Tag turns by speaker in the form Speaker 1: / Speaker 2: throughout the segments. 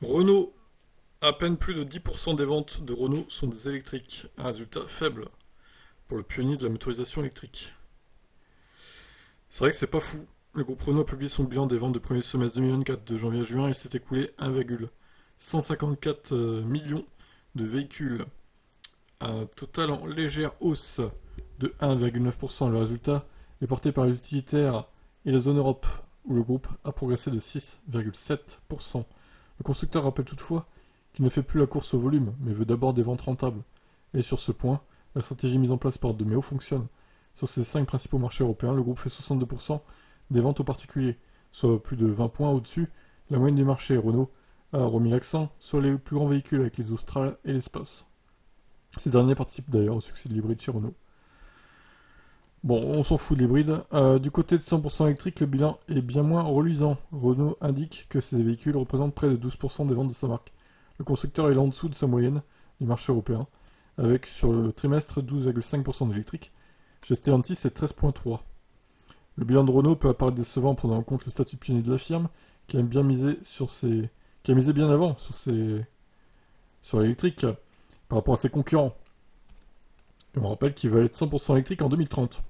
Speaker 1: Renault, à peine plus de 10% des ventes de Renault sont des électriques. Un résultat faible pour le pionnier de la motorisation électrique. C'est vrai que c'est pas fou. Le groupe Renault a publié son bilan des ventes du premier semestre 2024 de janvier à juin et s'est écoulé 1,154 millions de véhicules. Un total en légère hausse de 1,9%. Le résultat est porté par les utilitaires et la zone Europe, où le groupe a progressé de 6,7%. Le constructeur rappelle toutefois qu'il ne fait plus la course au volume, mais veut d'abord des ventes rentables. Et sur ce point, la stratégie mise en place par Demeo fonctionne. Sur ses 5 principaux marchés européens, le groupe fait 62% des ventes aux particuliers, soit plus de 20 points au-dessus. La moyenne du marché Renault a remis l'accent sur les plus grands véhicules avec les Austral et l'Espace. Ces derniers participent d'ailleurs au succès de l'hybride chez Renault. Bon, on s'en fout de l'hybride. Du côté de 100% électrique, le bilan est bien moins reluisant. Renault indique que ces véhicules représentent près de 12% des ventes de sa marque. Le constructeur est en dessous de sa moyenne du marché européen, avec sur le trimestre 12,5% d'électrique. Chez Stellantis, c'est 13,3%. Le bilan de Renault peut apparaître décevant en prenant en compte le statut de pionnier de la firme, qui a misé bien avant sur l'électrique par rapport à ses concurrents. Et on rappelle qu'il va être 100% électrique en 2030.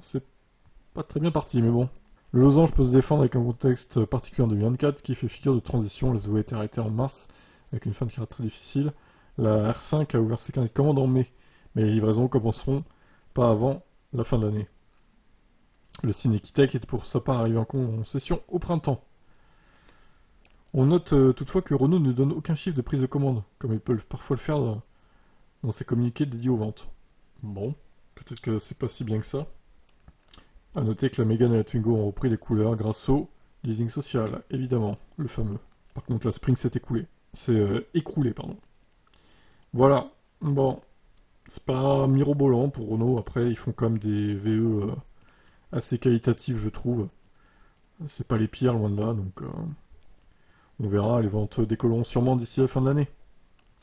Speaker 1: C'est pas très bien parti, mais bon. Le losange peut se défendre avec un contexte particulier en 2024 qui fait figure de transition. La ZOE a été arrêtée en mars avec une fin de carrière très difficile. La R5 a ouvert ses carnets de commandes en mai, mais les livraisons commenceront pas avant la fin de l'année. Le Cinekitech est pour sa part arrivé en concession au printemps. On note toutefois que Renault ne donne aucun chiffre de prise de commande, comme ils peuvent parfois le faire dans ses communiqués dédiés aux ventes. Bon, peut-être que c'est pas si bien que ça. A noter que la Mégane et la Twingo ont repris les couleurs grâce au leasing social, évidemment, le fameux. Par contre, la Spring s'est écoulée. C'est écroulé, pardon. Voilà. Bon, c'est pas mirobolant pour Renault. Après, ils font quand même des VE assez qualitatifs, je trouve. C'est pas les pires, loin de là, donc on verra. Les ventes décolleront sûrement d'ici la fin de l'année.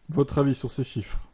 Speaker 1: Votre avis sur ces chiffres?